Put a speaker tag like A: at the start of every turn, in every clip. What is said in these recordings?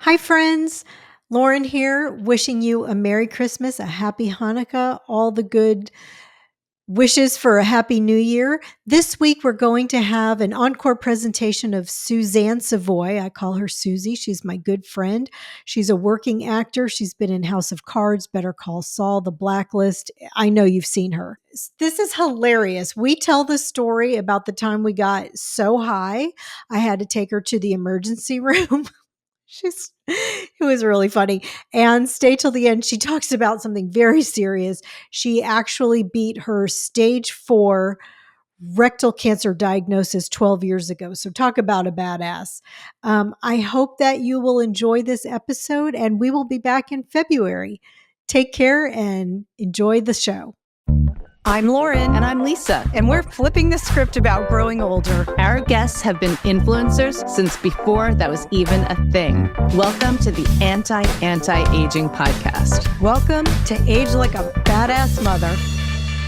A: Hi, friends. Lauren here, wishing you a Merry Christmas, a Happy Hanukkah, all the good wishes for a Happy New Year. This week, we're going to have an encore presentation of Suzanne Savoy. I call her Suzy. She's my good friend. She's a working actor. She's been in House of Cards, Better Call Saul, The Blacklist. I know you've seen her. This is hilarious. We tell the story about the time we got so high, I had to take her to the emergency room. It was really funny. And stay till the end. She talks about something very serious. She actually beat her stage 4 rectal cancer diagnosis 12 years ago. So talk about a badass. I hope that you will enjoy this episode, and we will be back in February. Take care and enjoy the show.
B: I'm Lauren.
C: And I'm Lisa.
B: And we're flipping the script about growing older.
C: Our guests have been influencers since before that was even a thing. Welcome to the Anti-Aging Podcast.
B: Welcome to Age Like a Badass Mother.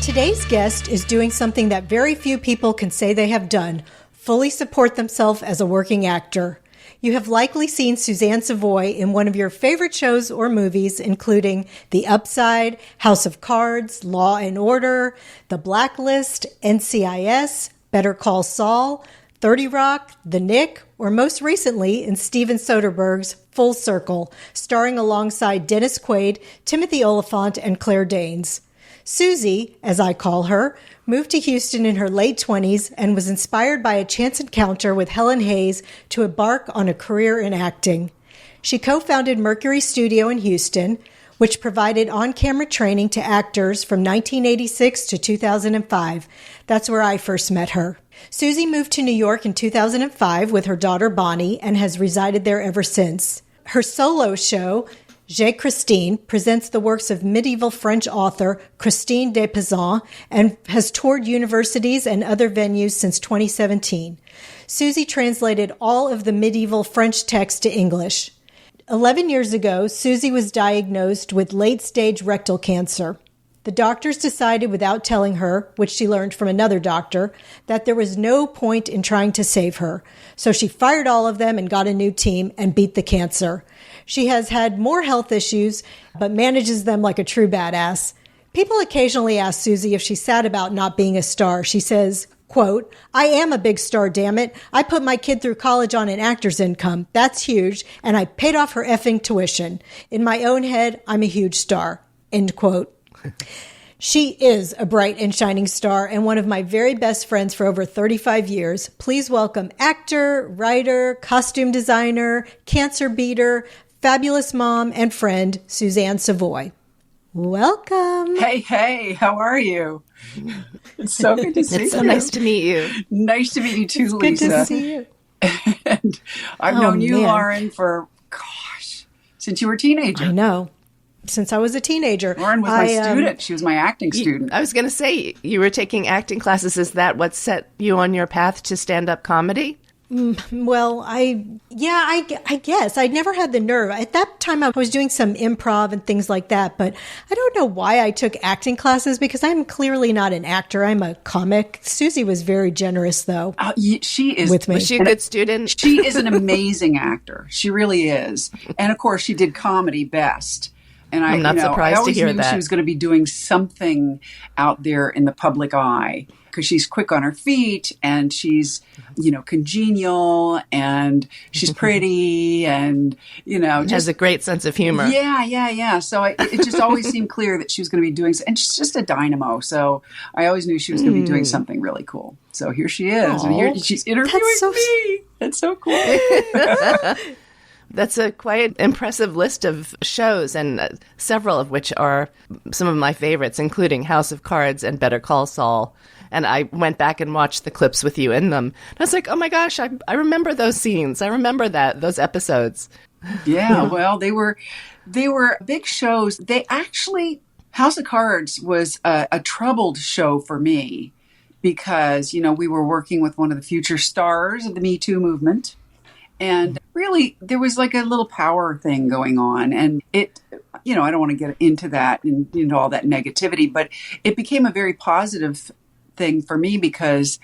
A: Today's guest is doing something that very few people can say they have done: fully support themselves as a working actor. You have likely seen Suzanne Savoy in one of your favorite shows or movies, including The Upside, House of Cards, Law and Order, The Blacklist, NCIS, Better Call Saul, 30 Rock, The Nick, or most recently in Steven Soderbergh's Full Circle, starring alongside Dennis Quaid, Timothy Olyphant, and Claire Danes. Suzy, as I call her, moved to Houston in her late 20s and was inspired by a chance encounter with Helen Hayes to embark on a career in acting. She co-founded Mercury Studio in Houston, which provided on-camera training to actors from 1986 to 2005. That's where I first met her. Suzy moved to New York in 2005 with her daughter Bonnie and has resided there ever since. Her solo show, Je Christine, presents the works of medieval French author Christine de Pizan and has toured universities and other venues since 2017. Suzy translated all of the medieval French text to English. 11 years ago, Suzy was diagnosed with late-stage rectal cancer. The doctors decided without telling her, which she learned from another doctor, that there was no point in trying to save her. So she fired all of them and got a new team and beat the cancer. She has had more health issues, but manages them like a true badass. People occasionally ask Suzy if she's sad about not being a star. She says, quote, "I am a big star, damn it. I put my kid through college on an actor's income. That's huge. And I paid off her effing tuition. In my own head, I'm a huge star." End quote. She is a bright and shining star and one of my very best friends for over 35 years. Please welcome actor, writer, costume designer, cancer beater, fabulous mom, and friend, Suzanne Savoy. Welcome.
D: Hey, how are you? It's so good to see you.
C: It's so nice to meet you.
D: Nice to meet you too,
A: It's
D: Lisa.
A: good to see you.
D: And I've known you, Lauren, for, since you were a teenager.
A: I know. Since I was a teenager.
D: Lauren was my student. She was my acting student.
C: I was going to say, you were taking acting classes. Is that what set you on your path to stand-up comedy?
A: Well, I guess. I never had the nerve. At that time, I was doing some improv and things like that, but I don't know why I took acting classes because I'm clearly not an actor. I'm a comic. Suzy was very generous, though.
D: She is.
A: With me.
C: Was she a good student?
D: She is an amazing actor. She really is. And of course, she did comedy best. And
C: I'm not surprised to hear
D: I always knew
C: that.
D: she was going to be doing something out there in the public eye because she's quick on her feet and she's, congenial and she's pretty and, just
C: has a great sense of humor.
D: Yeah. So it just always seemed clear that she was going to be doing, and she's just a dynamo. So I always knew she was going to be doing something really cool. So here she is. And here she's interviewing me. That's so cool.
C: That's a quite impressive list of shows, and several of which are some of my favorites, including House of Cards and Better Call Saul. And I went back and watched the clips with you in them. And I was like, oh my gosh, I remember those scenes. I remember those episodes.
D: Yeah, well, they were big shows. They actually, House of Cards was a troubled show for me because, we were working with one of the future stars of the Me Too movement. And really, there was like a little power thing going on. And it, I don't want to get into that and into all that negativity, but it became a very positive thing for me because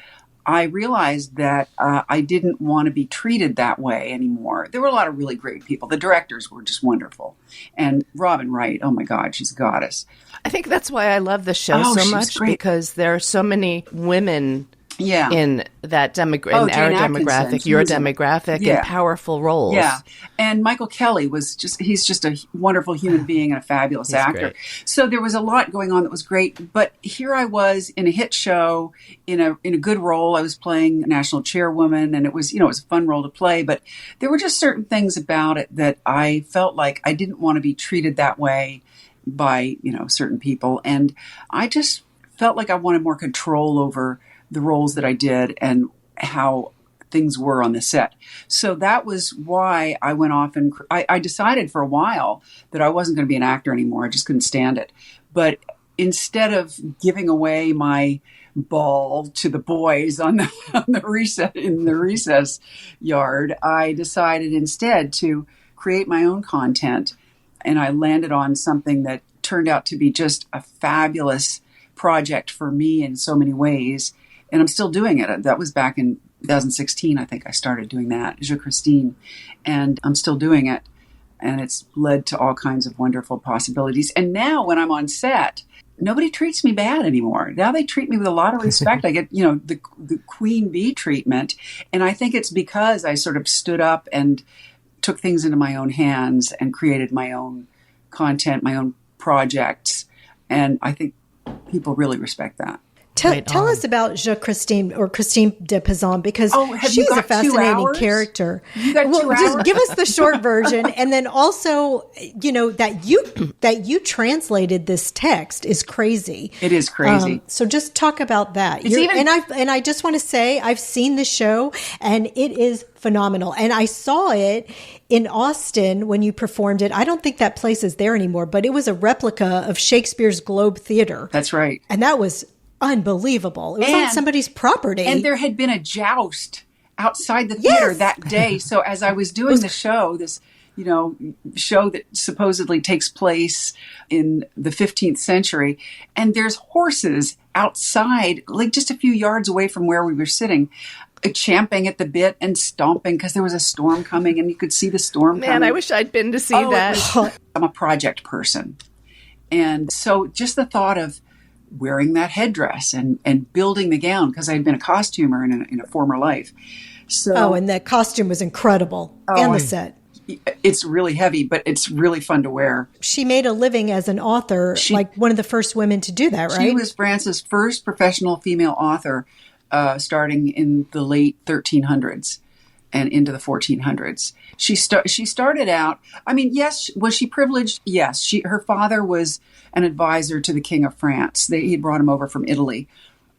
D: I realized that I didn't want to be treated that way anymore. There were a lot of really great people. The directors were just wonderful. And Robin Wright, oh my God, she's a goddess.
C: I think that's why I love the show so much, because there are so many women in that in our demographic, your demographic, in powerful roles.
D: Yeah. And Michael Kelly he's just a wonderful human being and a fabulous actor.
C: Great.
D: So there was a lot going on that was great. But here I was in a hit show, in a good role. I was playing national chairwoman, and it was a fun role to play. But there were just certain things about it that I felt like I didn't want to be treated that way by, certain people. And I just felt like I wanted more control over the roles that I did and how things were on the set. So that was why I went off and I decided for a while that I wasn't going to be an actor anymore. I just couldn't stand it. But instead of giving away my ball to the boys on the recess yard, I decided instead to create my own content. And I landed on something that turned out to be just a fabulous project for me in so many ways. And I'm still doing it. That was back in 2016, I think I started doing that, Je Christine. And I'm still doing it. And it's led to all kinds of wonderful possibilities. And now when I'm on set, nobody treats me bad anymore. Now they treat me with a lot of respect. I get, the queen bee treatment. And I think it's because I sort of stood up and took things into my own hands and created my own content, my own projects. And I think people really respect that.
A: Tell us about Je Christine or Christine de Pizan, because she's a fascinating character.
D: You got 2 hours?
A: Just give us the short version, and then also, that you translated this text is crazy.
D: It is crazy.
A: So just talk about that. And I just want to say I've seen the show, and it is phenomenal. And I saw it in Austin when you performed it. I don't think that place is there anymore, but it was a replica of Shakespeare's Globe Theater.
D: That's right.
A: And that was unbelievable. It was on somebody's property.
D: And there had been a joust outside the theater that day. So as I was doing the show, this, show that supposedly takes place in the 15th century, and there's horses outside, like just a few yards away from where we were sitting, champing at the bit and stomping because there was a storm coming and you could see the storm coming.
C: Man, I wish I'd been to see that.
D: I'm a project person. And so just the thought of wearing that headdress and building the gown, because I had been a costumer in a former life. So,
A: and that costume was incredible. And the set.
D: It's really heavy, but it's really fun to wear.
A: She made a living as an author, like one of the first women to do that, right?
D: She was France's first professional female author, starting in the late 1300s and into the 1400s. She started out, yes, was she privileged? Yes. Her father was an advisor to the King of France. He brought him over from Italy.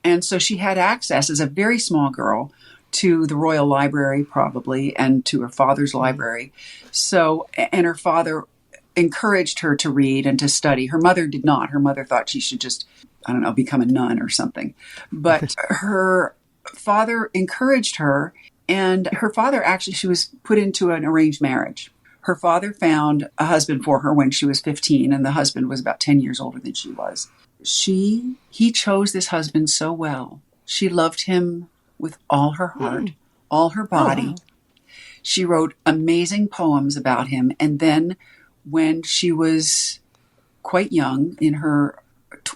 D: And so she had access as a very small girl to the Royal Library, probably, and to her father's library. So, and her father encouraged her to read and to study. Her mother did not. Her mother thought she should just, become a nun or something. But her father encouraged her, and her father she was put into an arranged marriage. Her father found a husband for her when she was 15, and the husband was about 10 years older than she was. He chose this husband so well. She loved him with all her heart, all her body. Oh, wow. She wrote amazing poems about him. And then when she was quite young, in her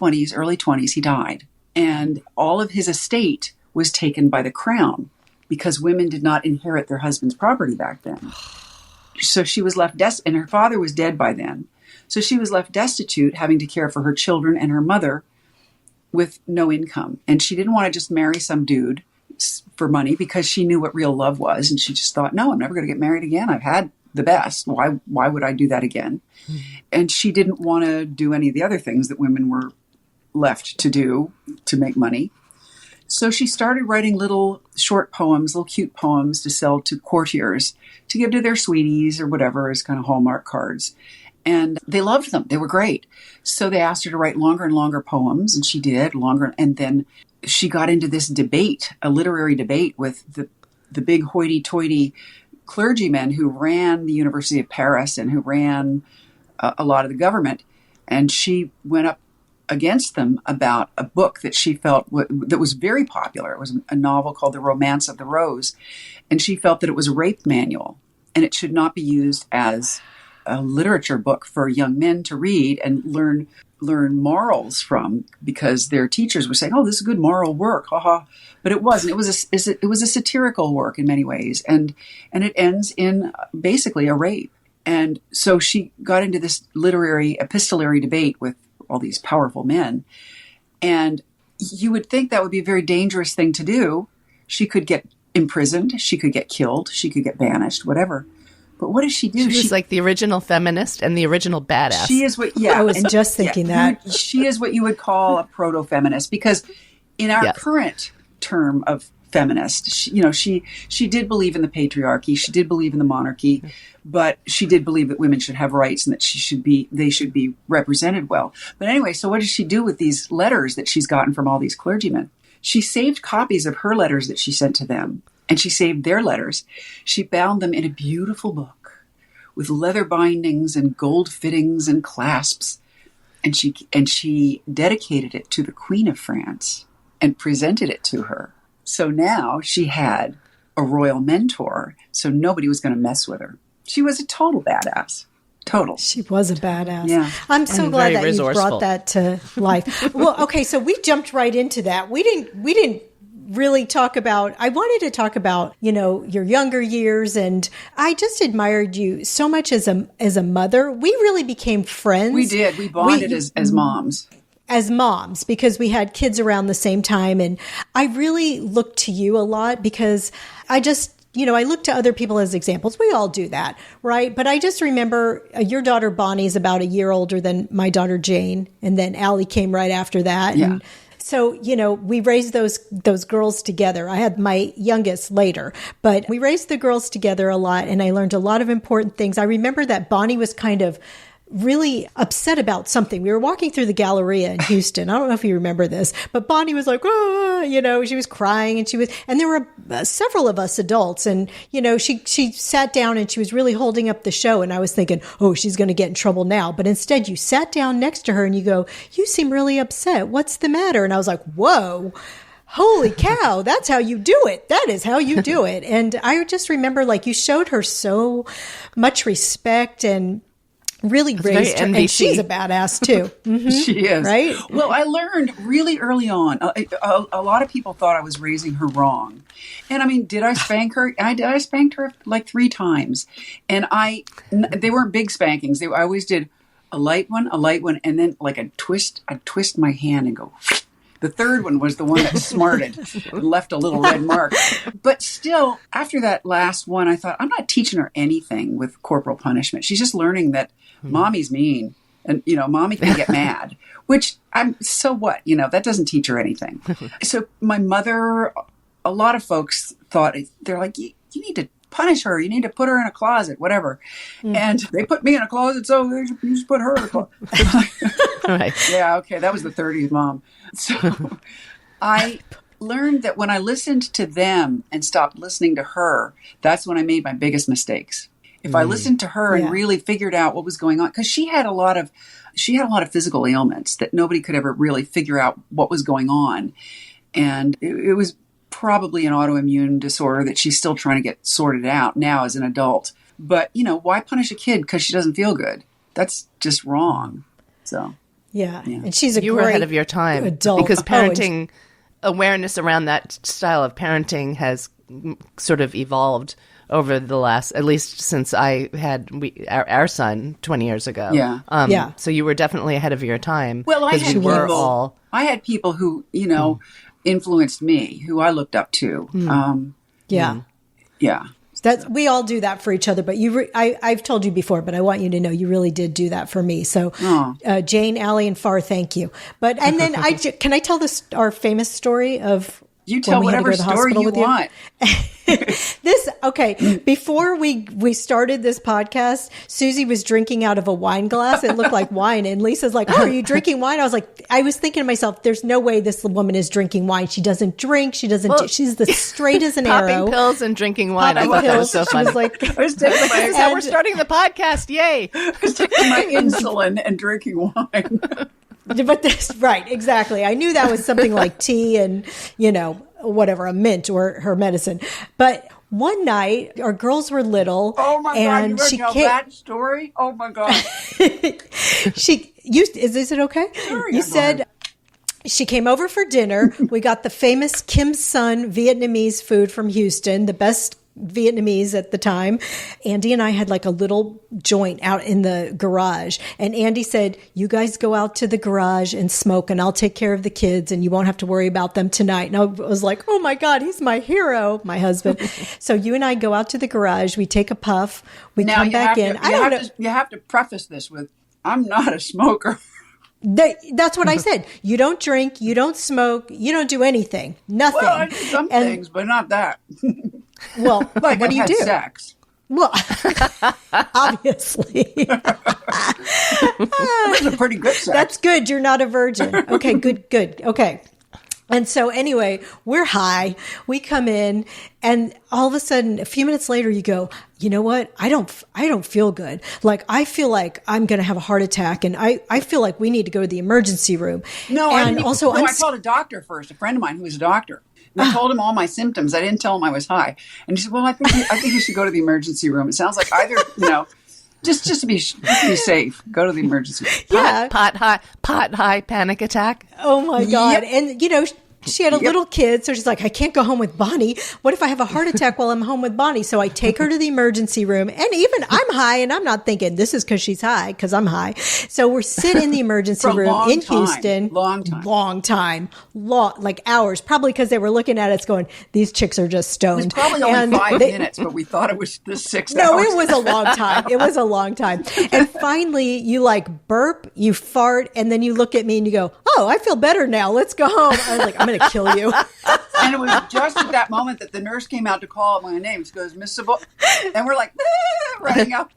D: early 20s, he died. And all of his estate was taken by the crown because women did not inherit their husband's property back then. So she was left and her father was dead by then. So she was left destitute, having to care for her children and her mother with no income. And she didn't want to just marry some dude for money because she knew what real love was. And she just thought, no, I'm never going to get married again. I've had the best. Why would I do that again? Mm-hmm. And she didn't want to do any of the other things that women were left to do to make money. So she started writing little short poems, little cute poems to sell to courtiers to give to their sweeties or whatever as kind of Hallmark cards. And they loved them. They were great. So they asked her to write longer and longer poems, and she did longer. And then she got into this debate, a literary debate with the big hoity-toity clergymen who ran the University of Paris and who ran a lot of the government. And she went up against them about a book that she felt that was very popular. It was a novel called The Romance of the Rose. And she felt that it was a rape manual and it should not be used as a literature book for young men to read and learn morals from, because their teachers were saying, oh, this is good moral work, haha. But it wasn't. It was a satirical work in many ways. And it ends in basically a rape. And so she got into this epistolary debate with all these powerful men. And you would think that would be a very dangerous thing to do. She could get imprisoned. She could get killed. She could get banished, whatever. But what does she do?
C: She was like the original feminist and the original badass.
D: She is I
A: was just thinking that.
D: She is what you would call a proto-feminist, because in our current term of feminist, she did believe in the patriarchy. She did believe in the monarchy, but she did believe that women should have rights and that they should be represented well. But anyway, so what does she do with these letters that she's gotten from all these clergymen? She saved copies of her letters that she sent to them, and she saved their letters. She bound them in a beautiful book with leather bindings and gold fittings and clasps. And she dedicated it to the Queen of France and presented it to her. So now she had a royal mentor, so nobody was going to mess with her. She was a total badass. Total.
A: She was a badass.
D: Yeah.
A: I'm so glad that
C: resourceful.
A: you brought that to life. Well, okay, so we jumped right into that. We didn't really talk about, I wanted to talk about, your younger years, and I just admired you so much as a mother. We really became friends.
D: We did. We bonded as moms.
A: As moms, because we had kids around the same time. And I really looked to you a lot because I just, I look to other people as examples. We all do that, right? But I just remember your daughter Bonnie is about a year older than my daughter Jane. And then Allie came right after that.
D: Yeah.
A: And so, we raised those girls together. I had my youngest later, but we raised the girls together a lot. And I learned a lot of important things. I remember that Bonnie was kind of really upset about something. We were walking through the Galleria in Houston. I don't know if you remember this, but Bonnie was like, she was crying, and there were several of us adults, and, she sat down and she was really holding up the show. And I was thinking, oh, she's going to get in trouble now. But instead you sat down next to her and you go, you seem really upset. What's the matter? And I was like, whoa. Holy cow, that's how you do it. That is how you do it. And I just remember, you showed her so much respect and really raised her, and she's a badass too. Mm-hmm.
D: She is.
A: Right?
D: Well, I learned really early on, a lot of people thought I was raising her wrong. And I mean, did I spank her? I spanked her like 3 times. And they weren't big spankings. I always did a light one, and then I'd twist my hand and go. The third one was the one that smarted and left a little red mark. But still, after that last one, I thought, I'm not teaching her anything with corporal punishment. She's just learning that mommy's mean and, mommy can get mad, which so what? That doesn't teach her anything. So my mother, a lot of folks thought, they're like, you need to punish her. You need to put her in a closet, whatever. And they put me in a closet, so you just put her in a closet.
C: Right.
D: Yeah, okay, that was the 30s mom. So I learned that when I listened to them and stopped listening to her, that's when I made my biggest mistakes. If I listened to her and really figured out what was going on, because she had a lot of physical ailments that nobody could ever really figure out what was going on. And it was probably an autoimmune disorder that she's still trying to get sorted out now as an adult. But, why punish a kid because she doesn't feel good? That's just wrong. So,
A: yeah. And she's
C: you were ahead of your time
A: adult.
C: Because parenting awareness around that style of parenting has sort of evolved over the last, at least since I had our son 20 years ago.
D: Yeah.
C: So you were definitely ahead of your time.
D: Well, I had people who, influenced me, who I looked up to.
A: Yeah. We all do that for each other, but I've told you before, but I want you to know you really did do that for me. So, Jane, Allie, and Far, thank you. And then can I tell our famous story of
D: you tell whatever story you want.
A: Before we started this podcast, Suzy was drinking out of a wine glass. It looked like wine. And Lisa's like, oh, are you drinking wine? I was thinking to myself, there's no way this woman is drinking wine. She doesn't drink. She doesn't, she's the straight as an arrow.
C: Popping pills and drinking wine. I thought that was so funny.
A: She was like,
C: this is how we're starting the podcast. Yay.
D: I was taking my insulin and drinking wine.
A: But this, right, exactly. I knew that was something like tea and, whatever, a mint or her medicine. But one night, our girls were little.
D: Oh my God, you
A: she
D: tell that story? Oh my God.
A: Is it okay?
D: Sure,
A: you said she came over for dinner. We got the famous Kim Sun Vietnamese food from Houston, the best Vietnamese at the time. Andy and I had like a little joint out in the garage. And Andy said, you guys go out to the garage and smoke and I'll take care of the kids and you won't have to worry about them tonight. And I was like, oh my God, he's my hero, my husband. So you and I go out to the garage. We take a puff. We come back in.
D: You have to preface this with, I'm not a smoker.
A: That's what I said. You don't drink. You don't smoke. You don't do anything. Nothing.
D: Well, I do some things, but not that.
A: Well,
D: like
A: what do you do?
D: Sex.
A: Well, obviously.
D: That's a pretty good sex.
A: That's good. You're not a virgin. Okay, good. Okay. And so anyway, we're high. We come in and all of a sudden, a few minutes later, you go, you know what? I don't feel good. Like, I feel like I'm going to have a heart attack and I feel like we need to go to the emergency room.
D: No,
A: and
D: I called a doctor first, a friend of mine who was a doctor. And I told him all my symptoms. I didn't tell him I was high. And he said, well, I think you should go to the emergency room. It sounds like either, just to be safe, go to the emergency room.
A: Yeah.
C: Pot high panic attack.
A: Oh my God.
D: Yep.
A: And, she had a little kid, so she's like, I can't go home with Bonnie. What if I have a heart attack while I'm home with Bonnie? So I take her to the emergency room. And even I'm high, and I'm not thinking this is because she's high, because I'm high. So we're sitting in the emergency room in Houston.
D: Long time.
A: Like hours. Probably because they were looking at us going, these chicks are just stoned.
D: It was probably only 5 minutes, but we thought it was the 6 hours.
A: No, it was a long time. And finally, you like burp, you fart, and then you look at me and you go, oh, I feel better now. Let's go home. I was like, I'm going to kill you.
D: And it was just at that moment that the nurse came out to call out my name. She goes, Miss Savoy. And we're like, running out.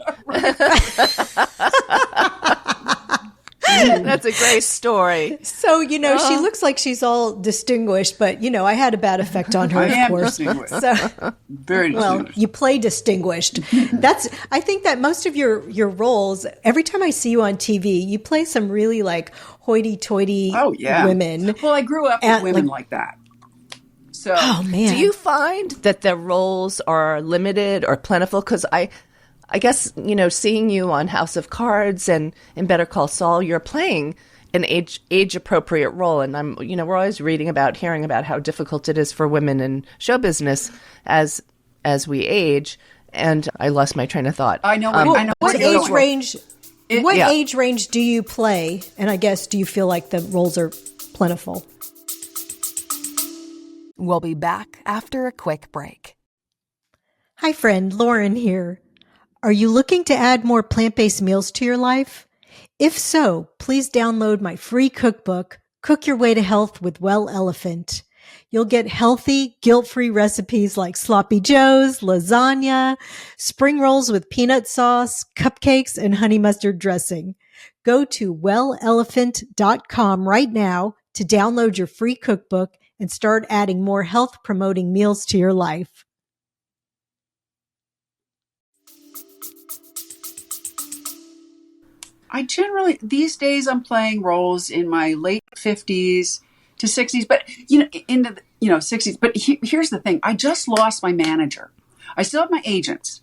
C: That's a great story.
A: So, she looks like she's all distinguished, but, I had a bad effect on her, of course.
D: Distinguished.
A: So,
D: very distinguished.
A: Well, you play distinguished. I think that most of your roles, every time I see you on TV, you play some really like hoity-toity women.
D: Well, I grew up with women like that. So,
A: oh man.
C: Do you find that the roles are limited or plentiful? Because I guess, seeing you on House of Cards and in Better Call Saul, you're playing an age appropriate role. And we're always hearing about how difficult it is for women in show business as we age. And I lost my train of thought.
D: I know.
A: What age range? Age range do you play? And I guess, do you feel like the roles are plentiful?
E: We'll be back after a quick break.
A: Hi, friend. Lauren here. Are you looking to add more plant-based meals to your life? If so, please download my free cookbook, Cook Your Way to Health with Well Elephant. You'll get healthy, guilt-free recipes like sloppy joes, lasagna, spring rolls with peanut sauce, cupcakes, and honey mustard dressing. Go to wellelephant.com right now to download your free cookbook and start adding more health-promoting meals to your life.
D: These days I'm playing roles in my late 50s to 60s, but, into the, 60s. But here's the thing. I just lost my manager. I still have my agents,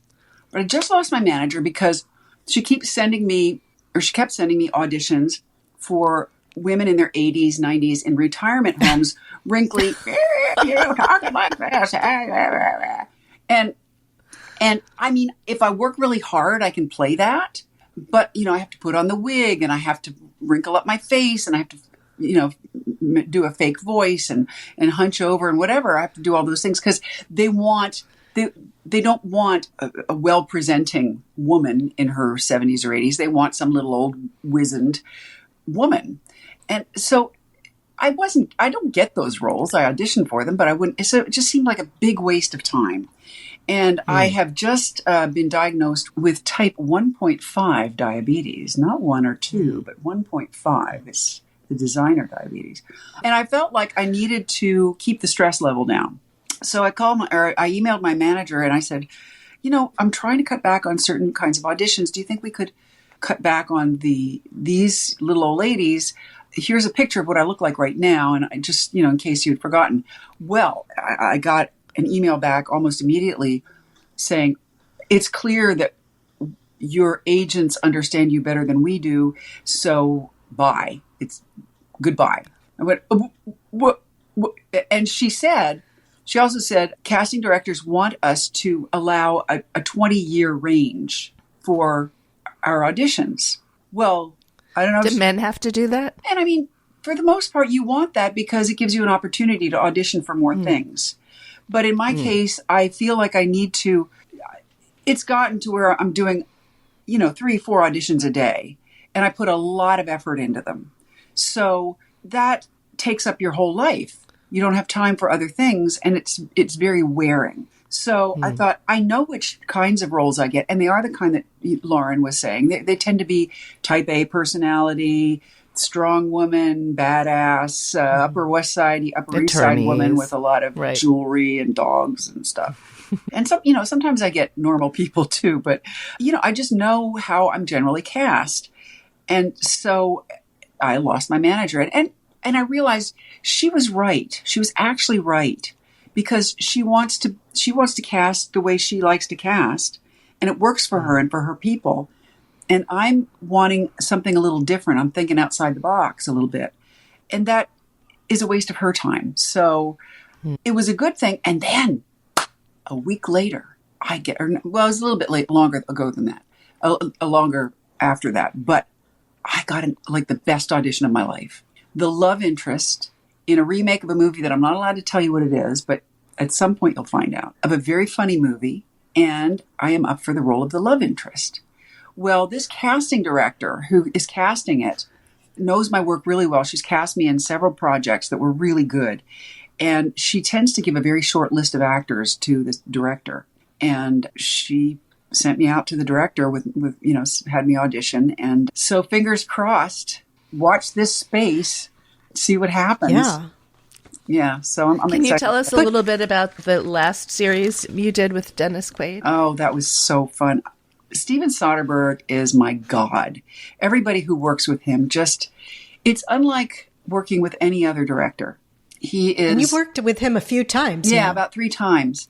D: but I just lost my manager because she kept sending me auditions for women in their 80s, 90s in retirement homes, wrinkly, you talking like this. And I mean, if I work really hard, I can play that. But, I have to put on the wig and I have to wrinkle up my face and I have to, do a fake voice and hunch over and whatever. I have to do all those things because they don't want a well-presenting woman in her 70s or 80s. They want some little old wizened woman. And so I don't get those roles. I audition for them, but I wouldn't. So it just seemed like a big waste of time. And I have just been diagnosed with type 1.5 diabetes, not 1 or 2, but 1.5. It's the designer diabetes. And I felt like I needed to keep the stress level down. So I emailed my manager and I said, I'm trying to cut back on certain kinds of auditions. Do you think we could cut back on these little old ladies? here's a picture of what I look like right now. And I just, in case you had forgotten. Well, I got an email back almost immediately saying, it's clear that your agents understand you better than we do. So bye. It's goodbye. I went, what? And she also said, casting directors want us to allow a 20-year range for our auditions. Well, I don't know.
C: Do men have to do that?
D: And I mean, for the most part, you want that because it gives you an opportunity to audition for more things. But in my case, I feel like I need to, it's gotten to where I'm doing, 3-4 auditions a day. And I put a lot of effort into them. So that takes up your whole life. You don't have time for other things. And it's very wearing. So I thought, I know which kinds of roles I get. And they are the kind that Lauren was saying. They tend to be type A personality, strong woman, badass, Upper West Side woman with a lot of jewelry and dogs and stuff. And so, sometimes I get normal people too. But, I just know how I'm generally cast. And so I lost my manager. And I realized she was right. She was actually right. Because she wants to cast the way she likes to cast, and it works for her and for her people. And I'm wanting something a little different. I'm thinking outside the box a little bit. And that is a waste of her time. So it was a good thing. And then a week later, it was a little bit longer ago than that, a longer after that. But I got the best audition of my life. The love interest in a remake of a movie that I'm not allowed to tell you what it is, but at some point you'll find out, of a very funny movie, and I am up for the role of the love interest. Well, this casting director who is casting it knows my work really well. She's cast me in several projects that were really good, and she tends to give a very short list of actors to the director. And she sent me out to the director with had me audition. And so fingers crossed, watch this space, see what happens. Yeah, so I'm
C: Can
D: excited.
C: you tell us a little bit about the last series you did with Dennis Quaid?
D: Oh, that was so fun. Steven Soderbergh is my god. Everybody who works with him it's unlike working with any other director. He is.
A: And you've worked with him a few times.
D: Yeah,
A: now.
D: about 3 times.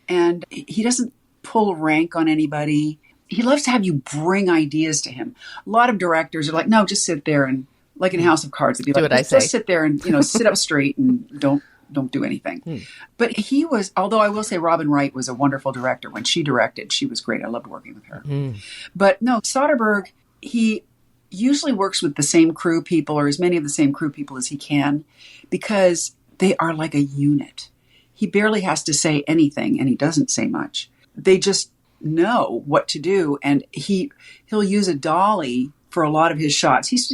D: And he doesn't pull rank on anybody. He loves to have you bring ideas to him. A lot of directors are like, no, just sit there and, like in House of Cards, they'd be like, just sit there and, sit up straight and don't do anything. But he was, although I will say Robin Wright was a wonderful director. When she directed, she was great. I loved working with her. But no, Soderbergh, he usually works with the same crew people or as many of the same crew people as he can because they are like a unit. He barely has to say anything and he doesn't say much. They just know what to do. And he'll use a dolly for a lot of his shots. He's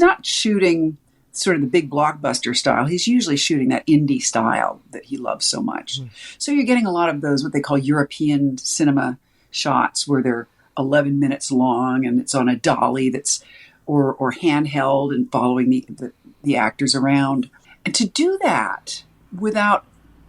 D: not shooting sort of the big blockbuster style. He's usually shooting that indie style that he loves so much. So you're getting a lot of those, what they call European cinema shots where they're 11 minutes long and it's on a dolly or handheld and following the actors around. And to do that without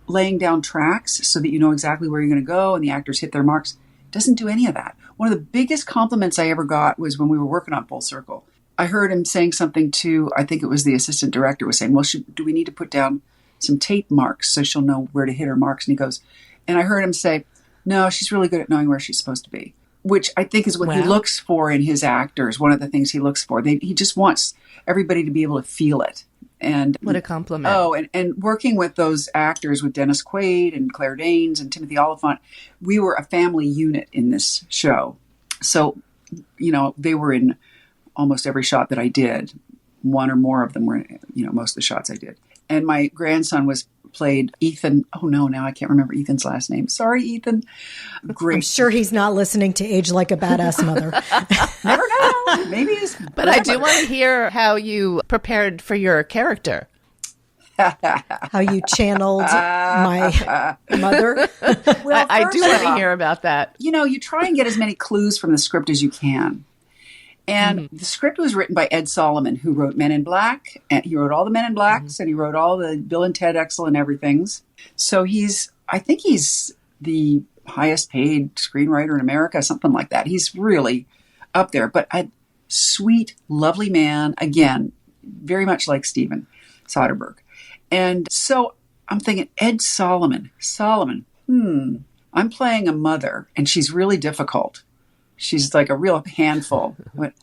D: laying down tracks so that you know exactly where you're going to go and the actors hit their marks, doesn't do any of that. One of the biggest compliments I ever got was when we were working on Full Circle. I heard him saying something to, I think it was the assistant director was saying, well, do we need to put down some tape marks so she'll know where to hit her marks? And he goes, and I heard him say, no, she's really good at knowing where she's supposed to be, which I think is what he looks for in his actors. One of the things he looks for. He just wants everybody to be able to feel it. And
C: what a compliment.
D: Oh, and working with those actors, with Dennis Quaid and Claire Danes and Timothy Oliphant, we were a family unit in this show. So, they were in almost every shot that I did. One or more of them were, most of the shots I did. And my grandson played Ethan. Oh no, now I can't remember Ethan's last name. Sorry, Ethan. Great.
A: I'm sure he's not listening to Age Like a Badass Mother.
D: Never know. Maybe he's.
C: But I do want to hear how you prepared for your character.
A: How you channeled my mother.
D: Well,
C: I do want to hear about that.
D: You try and get as many clues from the script as you can. And the script was written by Ed Solomon, who wrote Men in Black. And he wrote all the Men in Blacks, and he wrote all the Bill and Ted Excellent Everythings. So I think he's the highest paid screenwriter in America, something like that. He's really up there. But a sweet, lovely man. Again, very much like Steven Soderbergh. And so I'm thinking, Ed Solomon, I'm playing a mother, and she's really difficult. She's like a real handful. I went,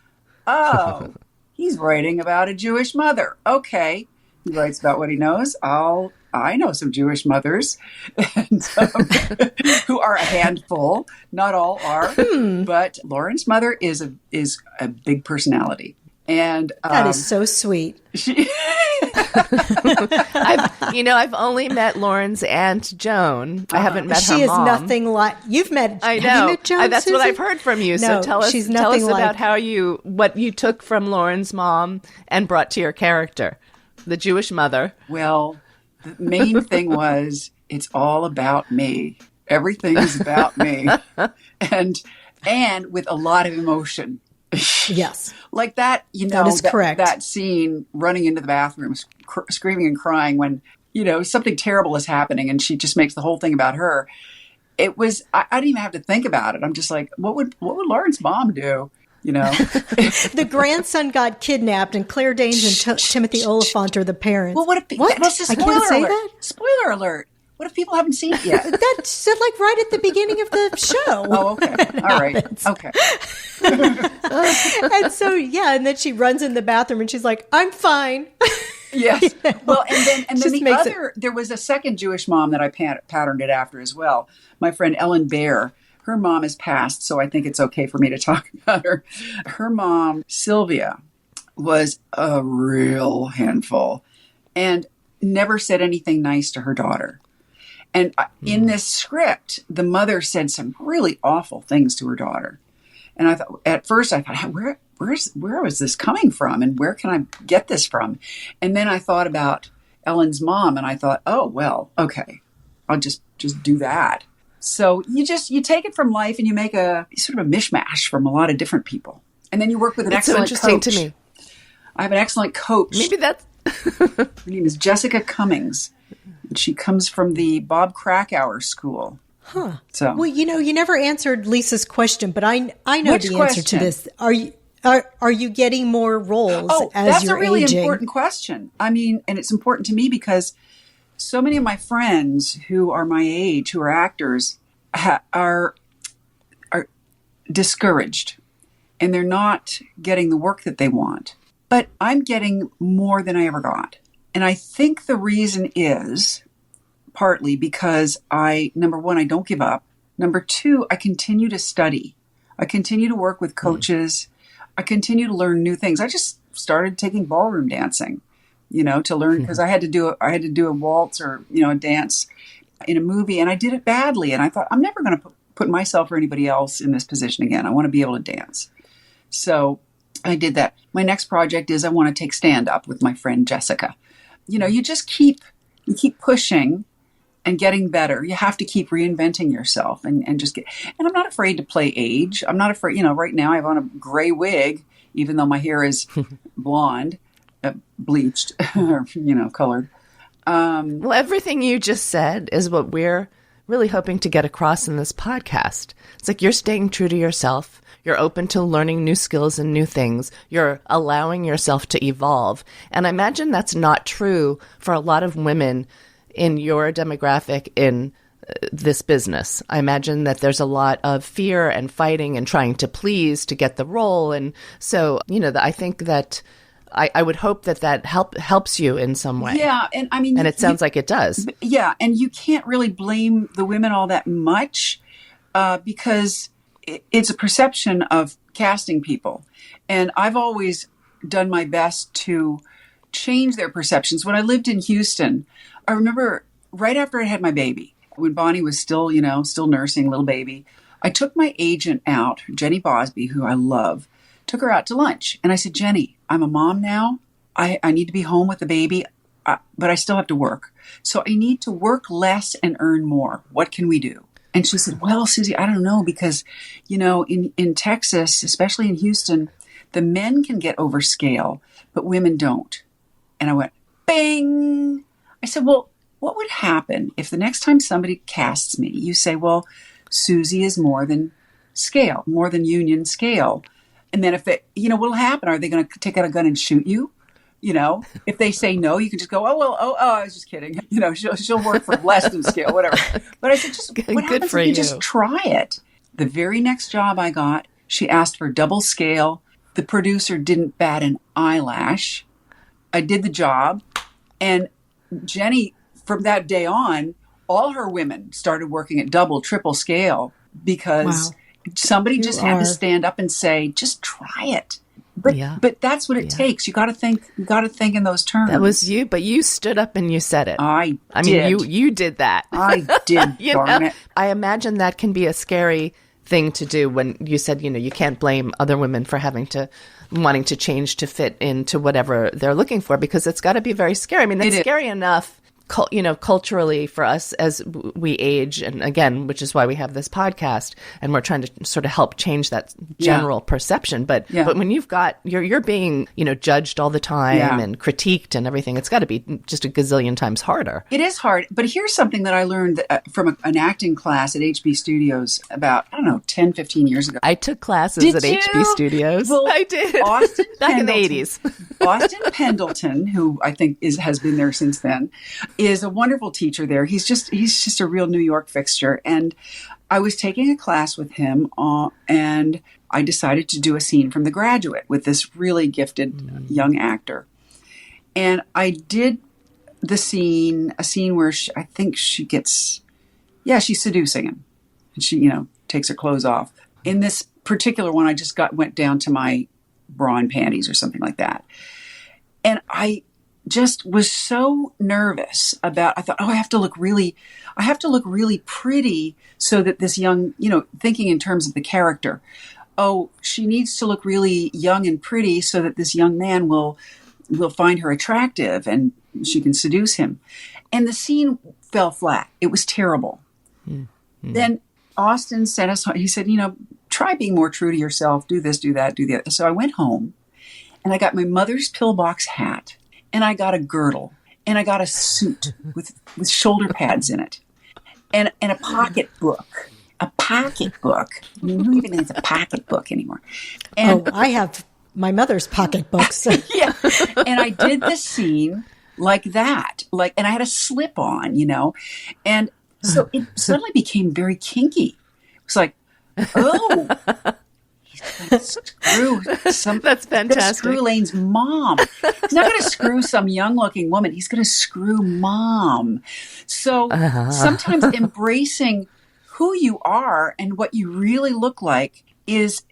D: oh, he's writing about a Jewish mother. Okay. He writes about what he knows. I know some Jewish mothers and, who are a handful. Not all are, but Lauren's mother is a big personality. And
A: that is so sweet.
C: I've only met Lauren's Aunt Joan. I haven't met her mom.
A: She is nothing like you've met.
C: I know.
A: Have you met Joan,
C: That's
A: Suzy?
C: what I've heard from you.
A: No,
C: so tell us about what you took from Lauren's mom and brought to your character, the Jewish mother.
D: Well, the main thing was it's all about me. Everything is about me, and with a lot of emotion.
A: Yes.
D: Like that,
A: that is correct.
D: That scene running into the bathroom, screaming and crying when, something terrible is happening and she just makes the whole thing about her. It was, I didn't even have to think about it. I'm just like, what would Lauren's mom do?
A: The grandson got kidnapped and Claire Danes and Timothy Oliphant are the parents.
D: Well, what? That's a spoiler
A: I can't say
D: alert.
A: that?
D: Spoiler alert. What if people haven't seen it yet?
A: That said, like right at the beginning of the show.
D: Oh, okay. All right. Okay.
A: And so, and then she runs in the bathroom and she's like, I'm fine.
D: Yes. Well, and then there was a second Jewish mom that I patterned it after as well. My friend Ellen Baer, her mom has passed, so I think it's okay for me to talk about her. Her mom, Sylvia, was a real handful and never said anything nice to her daughter. And in this script, the mother said some really awful things to her daughter. And at first I thought, where was this coming from? And where can I get this from? And then I thought about Ellen's mom and I thought, oh, well, okay, I'll just do that. So you take it from life and you make a sort of a mishmash from a lot of different people. And then you work with an excellent coach.
C: So interesting to me.
D: I have an excellent coach.
C: Maybe that's...
D: Her name is Jessica Cummings. And she comes from the Bob Krakauer School.
A: Huh.
D: So,
A: well, you never answered Lisa's question, but I know
D: Which
A: the answer to this. Are you getting more roles as you're aging?
D: That's a really important question. I mean, and it's important to me because so many of my friends who are my age, who are actors, are discouraged, and they're not getting the work that they want. But I'm getting more than I ever got. And I think the reason is partly because number one, I don't give up. Number two, I continue to study. I continue to work with coaches. I continue to learn new things. I just started taking ballroom dancing, to learn because I had to do a waltz or, a dance in a movie, and I did it badly. And I thought, I'm never going to put myself or anybody else in this position again. I want to be able to dance. So I did that. My next project is I want to take stand up with my friend Jessica. You just keep pushing and getting better. You have to keep reinventing yourself and I'm not afraid to play age. I'm not afraid, right now I have on a gray wig, even though my hair is blonde, bleached, or, colored.
C: Well, everything you just said is what we're really hoping to get across in this podcast. It's like you're staying true to yourself. You're open to learning new skills and new things. You're allowing yourself to evolve. And I imagine that's not true for a lot of women in your demographic in this business. I imagine that there's a lot of fear and fighting and trying to please to get the role. And so, I think that I would hope that helps you in some way.
D: Yeah. And I mean,
C: and it sounds like it does.
D: Yeah. And you can't really blame the women all that much because it's a perception of casting people. And I've always done my best to change their perceptions. When I lived in Houston, I remember right after I had my baby, when Bonnie was still nursing, little baby, I took my agent out, Jenny Bosby, who I love, took her out to lunch. And I said, Jenny, I'm a mom now. I need to be home with the baby, but I still have to work. So I need to work less and earn more. What can we do? And she said, well, Suzy, I don't know, because, in Texas, especially in Houston, the men can get over scale, but women don't. And I went, bang. I said, well, what would happen if the next time somebody casts me, you say, well, Suzy is more than scale, more than union scale. And then if what'll happen? Are they going to take out a gun and shoot you? If they say no, you can just go, oh, well, I was just kidding. She'll work for less than scale, whatever. But I said, what happens if you just try it? The very next job I got, she asked for double scale. The producer didn't bat an eyelash. I did the job. And Jenny, from that day on, all her women started working at double, triple scale because somebody just had to stand up and say, just try it. But that's what it takes. You got to think in those terms. That
C: was you, but you stood up and you said it.
D: I
C: mean, you did that.
D: I did. Darn it.
C: I imagine that can be a scary thing to do when you said, you can't blame other women for wanting to change to fit into whatever they're looking for, because it's got to be very scary. I mean, that's scary enough. Culturally for us as we age, and again, which is why we have this podcast, and we're trying to sort of help change that general perception. But when you've got you're being judged all the time and critiqued and everything, it's got to be just a gazillion times harder.
D: It is hard. But here's something that I learned from an acting class at HB Studios about 10, 15 years ago.
C: I took classes at HB Studios.
D: Well,
C: I did.
D: Austin
C: back in the 80s.
D: Austin Pendleton, who I think has been there since then, is a wonderful teacher there. He's just a real New York fixture. And I was taking a class with him and I decided to do a scene from The Graduate with this really gifted young actor. And I did a scene where I think she gets, she's seducing him. And she, takes her clothes off. In this particular one, I just went down to my bra and panties or something like that. And I just was so nervous about, I thought, I have to look really pretty so that this young, thinking in terms of the character, she needs to look really young and pretty so that this young man will find her attractive and she can seduce him. And the scene fell flat. It was terrible. Mm-hmm. Then Austin sent us home. He said, try being more true to yourself. Do this, do that, do the other. So I went home and I got my mother's pillbox hat. And I got a girdle, and I got a suit with shoulder pads in it, and a pocketbook. A pocketbook. I mean, who even has a pocketbook anymore? And
A: I have my mother's pocketbooks.
D: Yeah, and I did the scene like that, and I had a slip on, and so it suddenly became very kinky. It was like, oh. Screw
C: That's fantastic.
D: Screw Lane's mom. He's not going to screw some young-looking woman. He's going to screw mom. So sometimes embracing who you are and what you really look like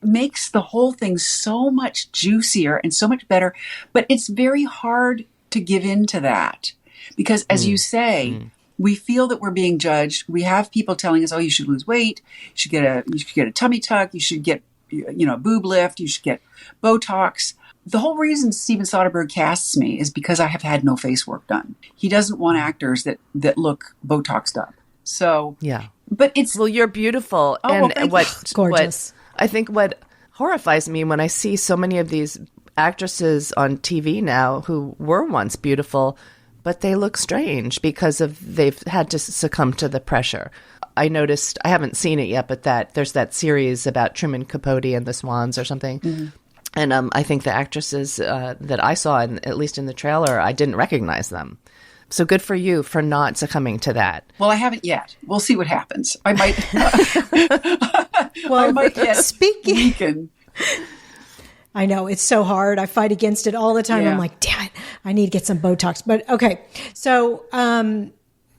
D: makes the whole thing so much juicier and so much better. But it's very hard to give in to that because, as you say. We feel that we're being judged. We have people telling us, you should lose weight. You should get a tummy tuck. You should get a boob lift, you should get Botox. The whole reason Steven Soderbergh casts me is because I have had no face work done. He doesn't want actors that look Botoxed up. So, but
C: you're beautiful. And
A: gorgeous.
C: I think what horrifies me when I see so many of these actresses on TV now who were once beautiful, but they look strange because they've had to succumb to the pressure. I noticed, I haven't seen it yet, but there's that series about Truman Capote and the Swans or something. Mm-hmm. And I think the actresses that I saw, at least in the trailer, I didn't recognize them. So good for you for not succumbing to that.
D: Well, I haven't yet. We'll see what happens. I might.
A: Well,
D: I might get
A: speaking.
D: Weakened.
A: I know it's so hard. I fight against it all the time.
D: Yeah.
A: I'm like, damn it, I need to get some Botox. But okay, so.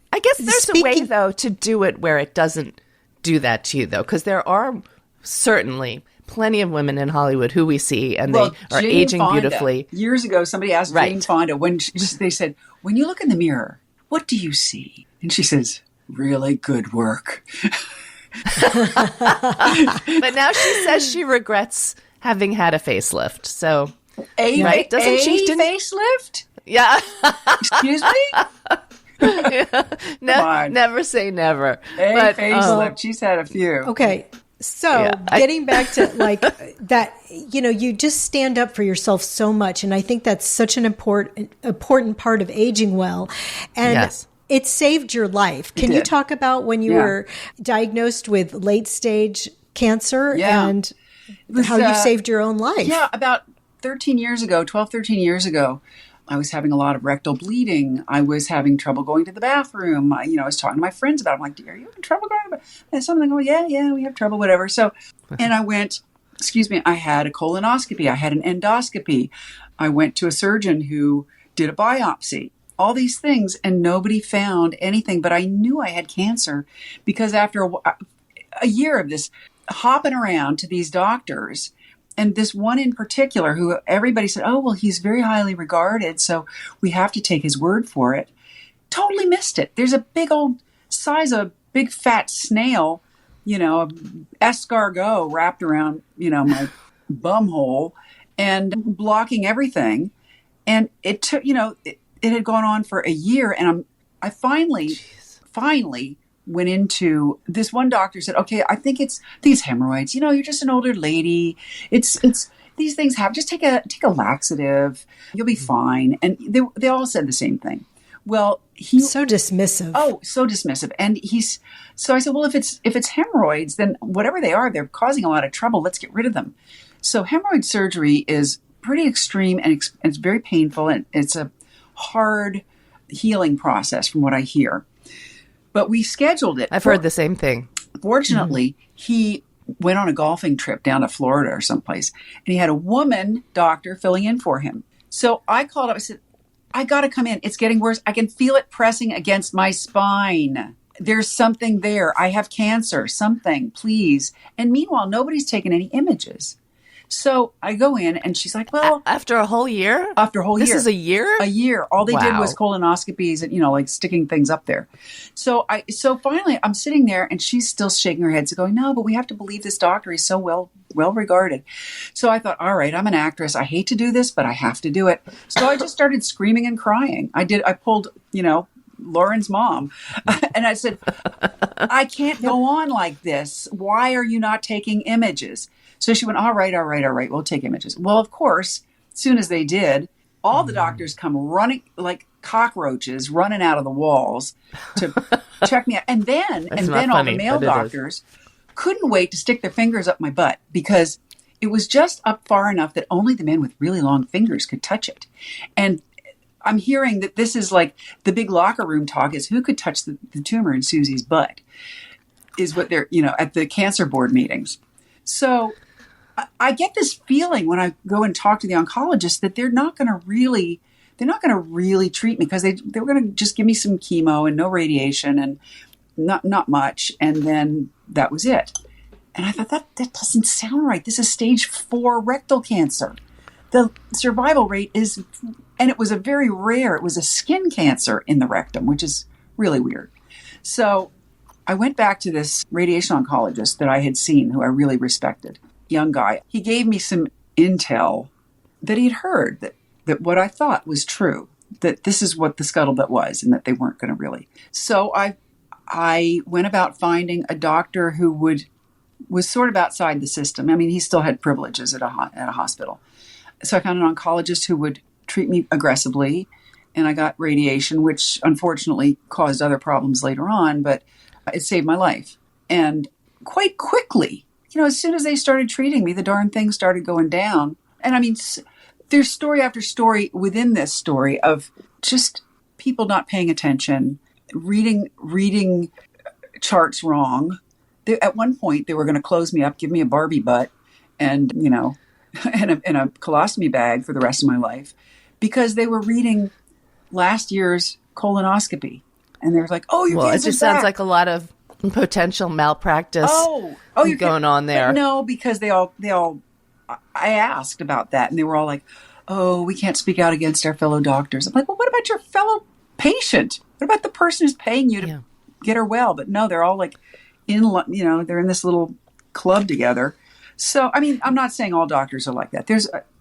C: I guess there's a way, though, to do it where it doesn't do that to you, though, because there are certainly plenty of women in Hollywood who we see, and they are
D: Jane
C: aging
D: Fonda.
C: beautifully.
D: Years ago, somebody asked Jane Fonda, they said, when you look in the mirror, what do you see? And she says, really good work.
C: But now she says she regrets having had a facelift. So,
D: doesn't she? Facelift?
C: Yeah.
D: Excuse me?
C: Never say never.
D: Facelift. She's had a few.
A: Okay. So getting back to that, you just stand up for yourself so much. And I think that's such an important part of aging well. And it saved your life. Can you talk about when you were diagnosed with late stage cancer and how you saved your own life?
D: Yeah. About 12, 13 years ago, I was having a lot of rectal bleeding. I was having trouble going to the bathroom. I was talking to my friends about it. I'm like, are you having trouble going to the bathroom? And something, oh, yeah, we have trouble, whatever. So, and I went, I had a colonoscopy. I had an endoscopy. I went to a surgeon who did a biopsy, all these things, and nobody found anything. But I knew I had cancer because after a year of this hopping around to these doctors, and this one in particular who everybody said, oh, well, he's very highly regarded, so we have to take his word for it. Totally missed it. There's a big old size of a big fat snail, escargot wrapped around, my bum hole and blocking everything. And it took, it had gone on for a year. And I finally went into this one doctor said, okay, I think it's these hemorrhoids. You're just an older lady. It's these things happen. Just take a laxative. You'll be fine. And they all said the same thing. Well, he's
A: so dismissive.
D: Oh, so dismissive. And so I said, well, if it's hemorrhoids, then whatever they are, they're causing a lot of trouble. Let's get rid of them. So hemorrhoid surgery is pretty extreme and it's very painful. And it's a hard healing process from what I hear. But we scheduled it.
C: I've heard the same thing.
D: Fortunately, he went on a golfing trip down to Florida or someplace, and he had a woman doctor filling in for him. So I called up. I said, I got to come in. It's getting worse. I can feel it pressing against my spine. There's something there. I have cancer. Something, please. And meanwhile, nobody's taken any images. So I go in and she's like, well.
C: After a whole year?
D: After a whole year.
C: This is a year?
D: A year. All they did was colonoscopies and, like sticking things up there. So finally I'm sitting there and she's still shaking her head. So going, no, but we have to believe this doctor. He's so well regarded. So I thought, all right, I'm an actress. I hate to do this, but I have to do it. So I just started screaming and crying. I pulled, Lauren's mom. And I said, I can't go on like this. Why are you not taking images? So she went, all right, we'll take images. Well, of course, as soon as they did, all the doctors come running like cockroaches, running out of the walls to check me out. And then all the male doctors couldn't wait to stick their fingers up my butt because it was just up far enough that only the men with really long fingers could touch it. And I'm hearing that this is like the big locker room talk is who could touch the tumor in Suzy's butt is what they're, at the cancer board meetings. So I get this feeling when I go and talk to the oncologist that they're not going to really treat me because they were going to just give me some chemo and no radiation and not much. And then that was it. And I thought that doesn't sound right. This is stage 4 rectal cancer. The survival rate is, and it was it was a skin cancer in the rectum, which is really weird. So I went back to this radiation oncologist that I had seen who I really respected. Young guy. He gave me some intel that he'd heard that what I thought was true, that this is what the scuttlebutt was and that they weren't going to really. So I went about finding a doctor who was sort of outside the system. I mean, he still had privileges at a hospital. So I found an oncologist who would treat me aggressively and I got radiation, which unfortunately caused other problems later on, but it saved my life. And quite quickly, as soon as they started treating me, the darn thing started going down. And I mean, there's story after story within this story of just people not paying attention, reading charts wrong. At one point, they were going to close me up, give me a Barbie butt and, and a colostomy bag for the rest of my life because they were reading last year's colonoscopy. And they were like, oh, your cancer's
C: it just sounds like a lot of potential malpractice going on there.
D: No, because they all I asked about that and they were all like, oh, we can't speak out against our fellow doctors. I'm like, well, what about your fellow patient? What about the person who's paying you to get her well? But no, they're all like they're in this little club together. So, I mean, I'm not saying all doctors are like that.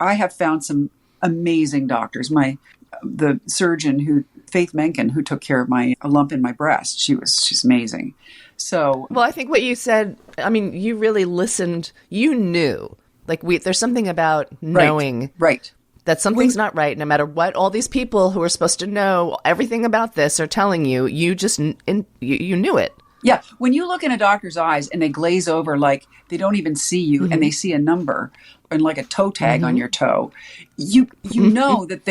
D: I have found some amazing doctors. The surgeon Faith Menken, who took care of a lump in my breast, she's amazing. So,
C: well, I think what you said, I mean, you really listened. You knew, there's something about knowing,
D: right,
C: that something's not right. No matter what all these people who are supposed to know everything about this are telling you, you just you knew it.
D: Yeah, when you look in a doctor's eyes and they glaze over like they don't even see you and they see a number and like a toe tag on your toe, you know that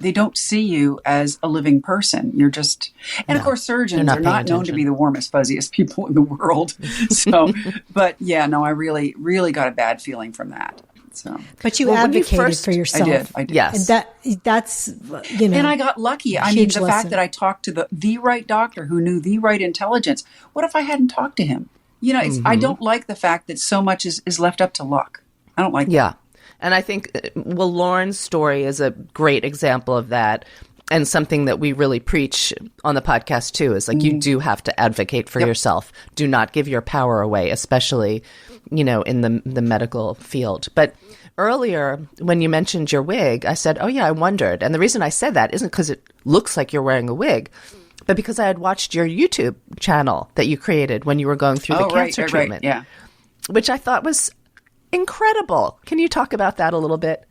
D: they don't see you as a living person. You're just, and of course, surgeons are not known to be the warmest, fuzziest people in the world. So, but yeah, no, I really, really got a bad feeling from that. So,
A: but you advocated for yourself.
D: I did.
C: Yes.
A: And that's, you know.
D: And I got lucky. I mean, the fact that I talked to the right doctor who knew the right intelligence. What if I hadn't talked to him? You know, I don't like the fact that so much is left up to luck. I don't like that.
C: And I think, well, Lauren's story is a great example of that, and something that we really preach on the podcast too, is like, you do have to advocate for yourself. Do not give your power away, especially, you know, in the medical field. But earlier, when you mentioned your wig, I said, oh yeah, I wondered. And the reason I said that isn't because it looks like you're wearing a wig, but because I had watched your YouTube channel that you created when you were going through the cancer treatment, which I thought was incredible. Can you talk about that a little bit?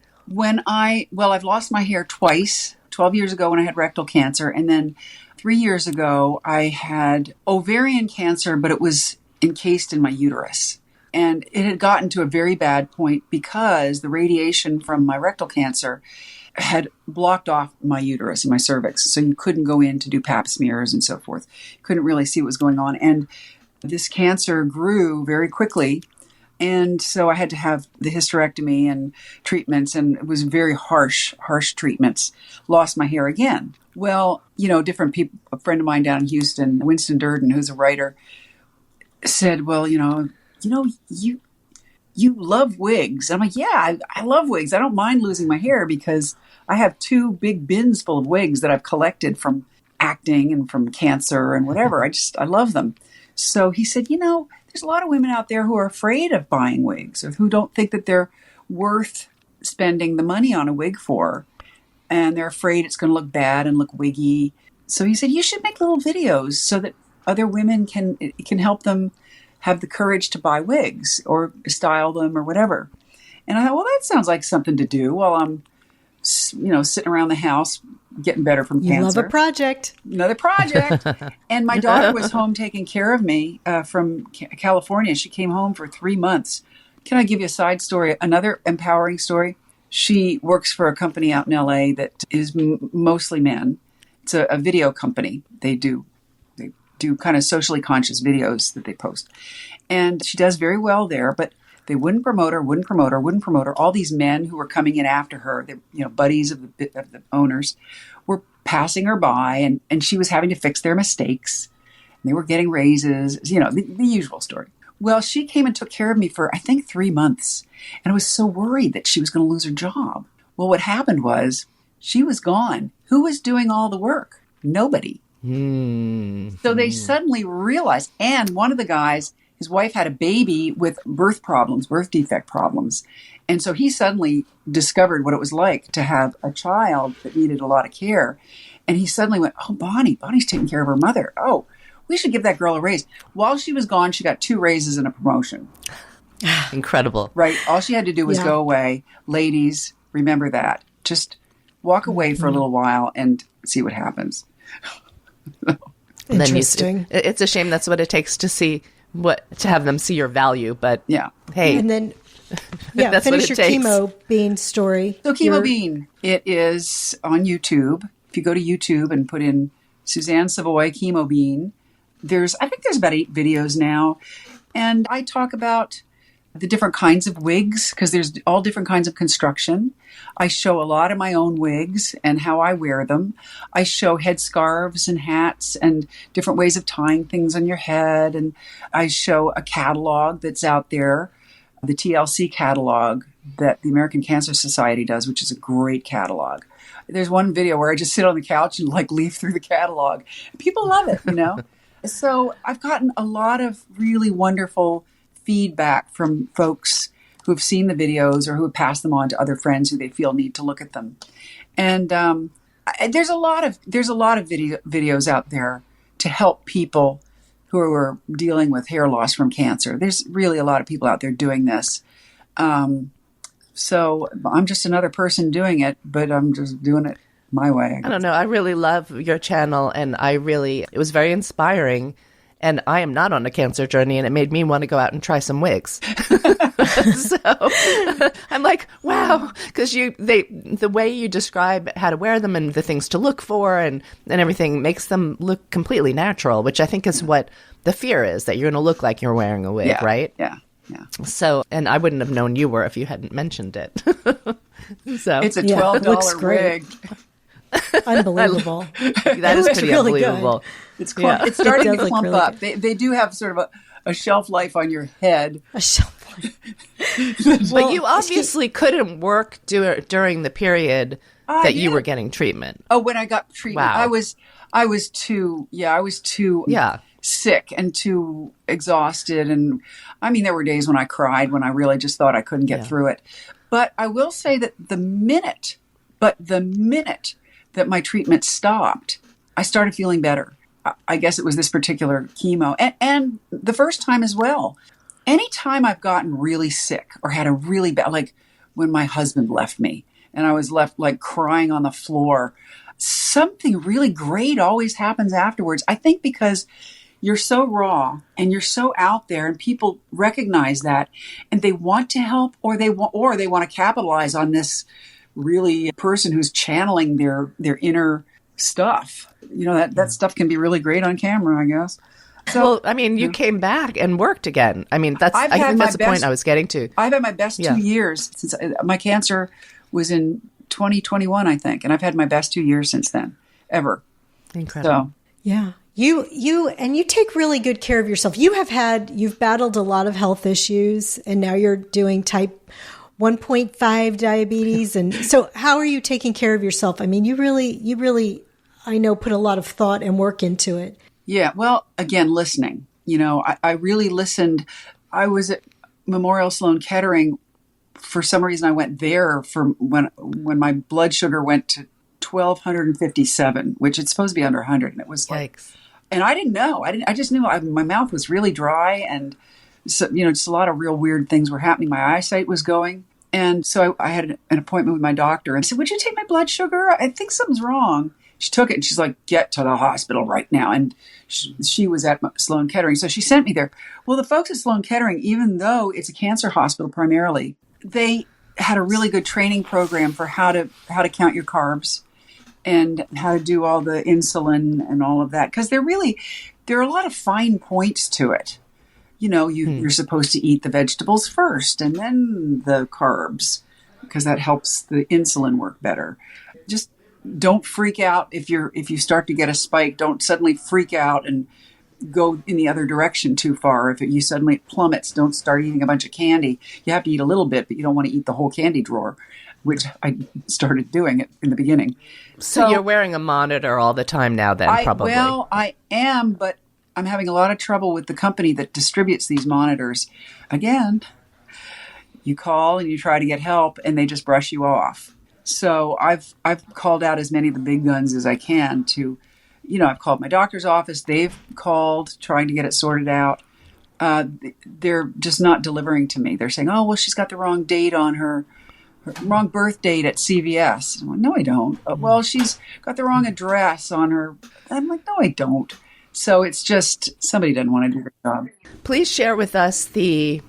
D: I've lost my hair twice, 12 years ago when I had rectal cancer. And then 3 years ago, I had ovarian cancer, but it was encased in my uterus. And it had gotten to a very bad point because the radiation from my rectal cancer had blocked off my uterus and my cervix. So you couldn't go in to do pap smears and so forth. Couldn't really see what was going on. And this cancer grew very quickly. And so I had to have the hysterectomy and treatments, and it was very harsh treatments. Lost my hair again. Well, you know, different people, a friend of mine down in Houston, Winston Durden, who's a writer, said, well, you love wigs. I'm like, yeah, I love wigs. I don't mind losing my hair because I have 2 big bins full of wigs that I've collected from acting and from cancer and whatever. I love them. So he said, there's a lot of women out there who are afraid of buying wigs, or who don't think that they're worth spending the money on a wig for. And they're afraid it's going to look bad and look wiggy. So he said, you should make little videos so that other women can help them have the courage to buy wigs or style them or whatever. And I thought, well, that sounds like something to do while I'm, sitting around the house getting better from cancer.
A: You love a project.
D: Another project. And my daughter was home taking care of me from California. She came home for 3 months. Can I give you a side story? Another empowering story. She works for a company out in LA that is mostly men. It's a video company. They do kind of socially conscious videos that they post. And she does very well there, but they wouldn't promote her. All these men who were coming in after her, buddies of the owners, were passing her by, and she was having to fix their mistakes. And they were getting raises, the usual story. Well, she came and took care of me for, I think, 3 months. And I was so worried that she was going to lose her job. Well, what happened was she was gone. Who was doing all the work? Nobody. So they suddenly realized, and one of the guys, his wife had a baby with birth defect problems. And so he suddenly discovered what it was like to have a child that needed a lot of care. And he suddenly went, oh, Bonnie's taking care of her mother. Oh, we should give that girl a raise. While she was gone, she got 2 raises and a promotion.
C: Incredible.
D: Right. All she had to do was go away. Ladies, remember that. Just walk away for a little while and see what happens.
A: Interesting.
C: It's a shame that's what it takes to have them see your value, but hey.
A: And then,
C: that's
A: finish
C: what
A: your
C: it takes.
A: Chemo Bean story.
D: So Chemo Bean, it is on YouTube. If you go to YouTube and put in Suzanne Savoy, Chemo Bean, I think there's about 8 videos now. And I talk about the different kinds of wigs, because there's all different kinds of construction. I show a lot of my own wigs and how I wear them. I show headscarves and hats and different ways of tying things on your head. And I show a catalog that's out there, the TLC catalog that the American Cancer Society does, which is a great catalog. There's one video where I just sit on the couch and leaf through the catalog. People love it, So I've gotten a lot of really wonderful feedback from folks who have seen the videos or who have passed them on to other friends who they feel need to look at them. And there's a lot of videos out there to help people who are dealing with hair loss from cancer. There's really a lot of people out there doing this. So I'm just another person doing it, but I'm just doing it my way.
C: I don't know. I really love your channel, and it was very inspiring. And I am not on a cancer journey, and it made me want to go out and try some wigs. So I'm like, wow, because the way you describe how to wear them and the things to look for and everything makes them look completely natural, which I think is what the fear is, that you're going to look like you're wearing a wig, right?
D: Yeah. Yeah.
C: So, and I wouldn't have known you were if you hadn't mentioned it. So
D: it's a $12
A: great.
D: wig.
A: Unbelievable.
C: That is pretty
A: really
C: unbelievable.
A: Good.
D: It's starting to
A: look
D: clump
A: really
D: up.
A: good.
D: They do have sort of a shelf life on your head.
A: A shelf life.
C: But you obviously couldn't work during the period that you were getting treatment.
D: Oh, when I got treatment,
C: Wow.
D: I was too sick and too exhausted. And I mean, there were days when I cried, when I really just thought I couldn't get through it. But I will say that the minute that my treatment stopped, I started feeling better. I guess it was this particular chemo and the first time as well. Anytime I've gotten really sick or had a really bad, like when my husband left me and I was left like crying on the floor, something really great always happens afterwards. I think because you're so raw and you're so out there and people recognize that and they want to help or they want to capitalize on this really person who's channeling their inner stuff. You know, that stuff can be really great on camera, I guess. So,
C: well, I mean, you came back and worked again. I mean, I think that's the point I was getting to.
D: I've had my best 2 years since my cancer was in 2021, I think. And I've had my best 2 years since then, ever.
C: Incredible.
D: So,
A: yeah. You take really good care of yourself. You've battled a lot of health issues and now you're doing type 1.5 diabetes. And so how are you taking care of yourself? I mean, you really, I know, put a lot of thought and work into it.
D: Yeah. Well, again, listening, you know, I really listened. I was at Memorial Sloan Kettering. For some reason, I went there for when my blood sugar went to 1,257, which it's supposed to be under 100. And it was like, and I didn't know. I just knew my mouth was really dry. And, so, you know, just a lot of real weird things were happening. My eyesight was going. And so I had an appointment with my doctor and I said, would you take my blood sugar? I think something's wrong. She took it and she's like, get to the hospital right now. And she was at Sloan Kettering. So she sent me there. Well, the folks at Sloan Kettering, even though it's a cancer hospital primarily, they had a really good training program for how to count your carbs and how to do all the insulin and all of that. Because there are a lot of fine points to it. You know, you're supposed to eat the vegetables first and then the carbs because that helps the insulin work better. Just don't freak out if you start to get a spike. Don't suddenly freak out and go in the other direction too far. If you suddenly plummets, don't start eating a bunch of candy. You have to eat a little bit, but you don't want to eat the whole candy drawer, which I started doing it in the beginning.
C: So you're wearing a monitor all the time now then, probably.
D: Well, I am, but I'm having a lot of trouble with the company that distributes these monitors. Again, you call and you try to get help and they just brush you off. So I've called out as many of the big guns as I can to, you know, I've called my doctor's office. They've called trying to get it sorted out. They're just not delivering to me. They're saying, oh, well, she's got the wrong date on her wrong birth date at CVS. I'm like, no, I don't. Well, she's got the wrong address on her. I'm like, no, I don't. So it's just somebody doesn't want to do their job.
C: Please share with us the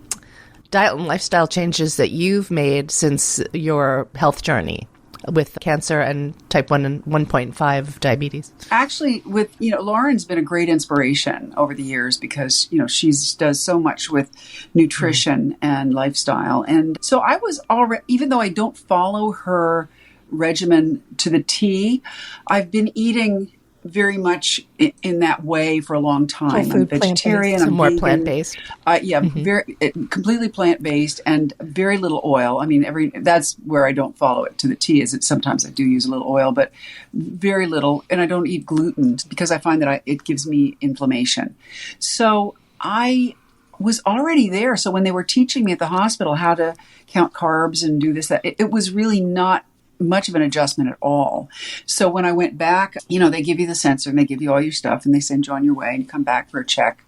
C: diet and lifestyle changes that you've made since your health journey with cancer and type 1 and 1.5 diabetes.
D: Actually, Lauren's been a great inspiration over the years because, she does so much with nutrition and lifestyle. And so I was already, even though I don't follow her regimen to the T, I've been eating very much in that way for a long time.
A: Whole food,
D: I'm vegetarian.
C: So
D: I'm
C: more
D: vegan.
C: plant-based.
D: Very completely plant-based and very little oil. I mean, that's where I don't follow it to the T. Is that sometimes I do use a little oil, but very little. And I don't eat gluten because I find that it gives me inflammation. So I was already there. So when they were teaching me at the hospital how to count carbs and do this, that, it was really not much of an adjustment at all. So when I went back, they give you the sensor and they give you all your stuff and they send you on your way and you come back for a check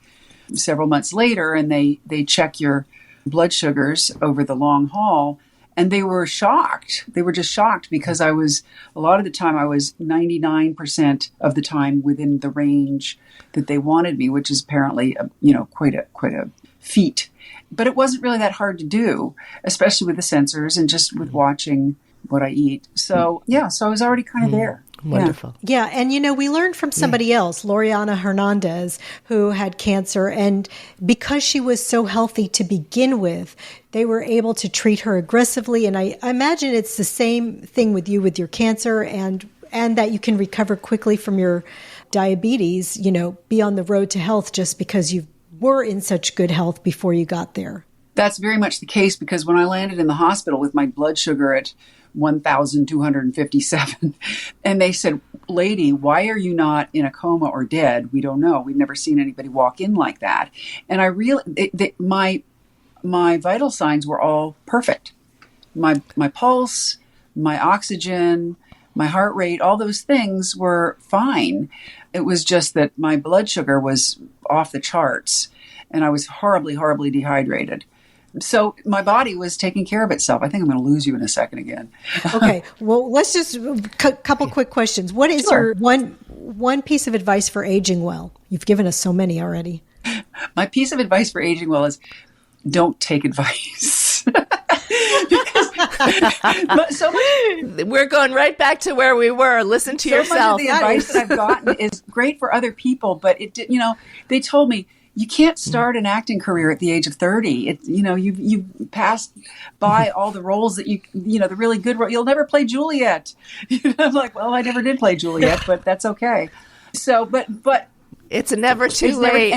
D: several months later and they check your blood sugars over the long haul And they were shocked. They were just shocked because a lot of the time I was 99% of the time within the range that they wanted me, which is apparently, quite a feat. But it wasn't really that hard to do, especially with the sensors and just with watching what I eat. So, so I was already kind of there.
C: Wonderful.
A: Yeah. And, we learned from somebody else, Loriana Hernandez, who had cancer. And because she was so healthy to begin with, they were able to treat her aggressively. And I imagine it's the same thing with you with your cancer and that you can recover quickly from your diabetes, be on the road to health just because you were in such good health before you got there.
D: That's very much the case because when I landed in the hospital with my blood sugar at 1,257, and they said, "Lady, why are you not in a coma or dead? We don't know. We've never seen anybody walk in like that." And I really, my vital signs were all perfect. My pulse, my oxygen, my heart rate, all those things were fine. It was just that my blood sugar was off the charts, and I was horribly, horribly dehydrated. So my body was taking care of itself. I think I'm going to lose you in a second again.
A: Okay. Well, let's just couple quick questions. What is your one piece of advice for aging well? You've given us so many already.
D: My piece of advice for aging well is don't take advice.
C: We're going right back to where we were. Listen to yourself.
D: Much of the advice that I've gotten is great for other people, but they told me, you can't start an acting career at the age of 30. You've passed by all the roles that the really good role. You'll never play Juliet. I'm like, well, I never did play Juliet, but that's okay. So, but
C: it's never too late,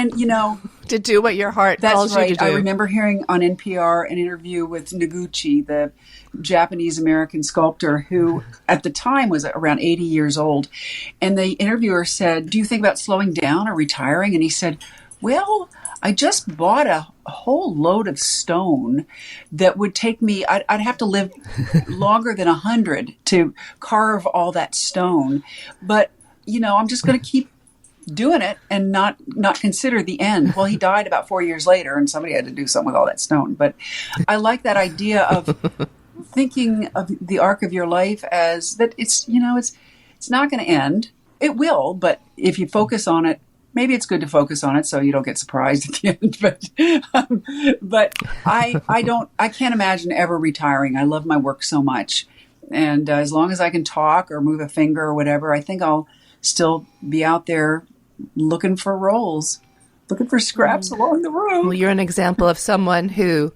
C: to do what your heart tells you to do.
D: I remember hearing on NPR an interview with Noguchi, the Japanese American sculptor, who at the time was around 80 years old, and the interviewer said, "Do you think about slowing down or retiring?" And he said, "Well, I just bought a whole load of stone that would take me, I'd have to live longer than 100 to carve all that stone. But, I'm just going to keep doing it and not consider the end." Well, he died about 4 years later and somebody had to do something with all that stone. But I like that idea of thinking of the arc of your life as that it's not going to end. It will, but if you focus on it, maybe it's good to focus on it so you don't get surprised at the end. But I can't imagine ever retiring. I love my work so much. And as long as I can talk or move a finger or whatever, I think I'll still be out there looking for roles, looking for scraps along the road.
C: Well, you're an example of someone who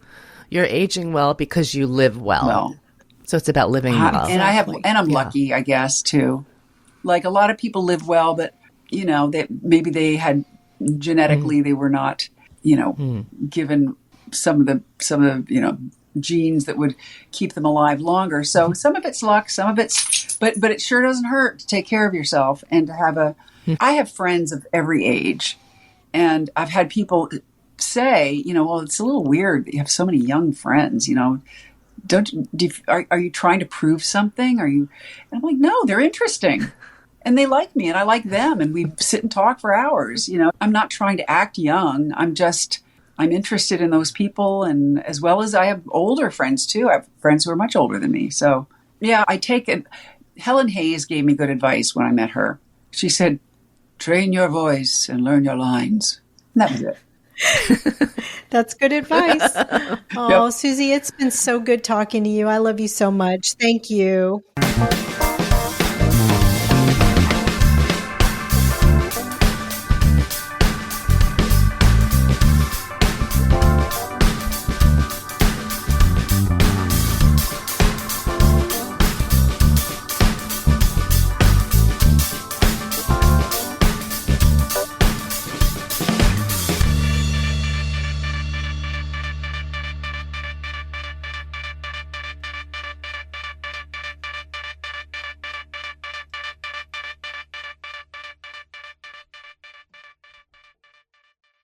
C: you're aging well because you live well. So it's about living well.
D: And I'm lucky, I guess, too. Like a lot of people live well, but maybe they had genetically they were not, given some of the genes that would keep them alive longer. So some of it's luck, some of it's, but it sure doesn't hurt to take care of yourself and to have I have friends of every age, and I've had people say, well, it's a little weird that you have so many young friends, are you trying to prove something? And I'm like, no, they're interesting. And they like me and I like them and we sit and talk for hours. I'm not trying to act young. I'm interested in those people. And as well as I have older friends too. I have friends who are much older than me. So yeah, I take it. Helen Hayes gave me good advice when I met her. She said, train your voice and learn your lines. And that was it.
A: That's good advice. Oh, yep. Suzy, it's been so good talking to you. I love you so much. Thank you.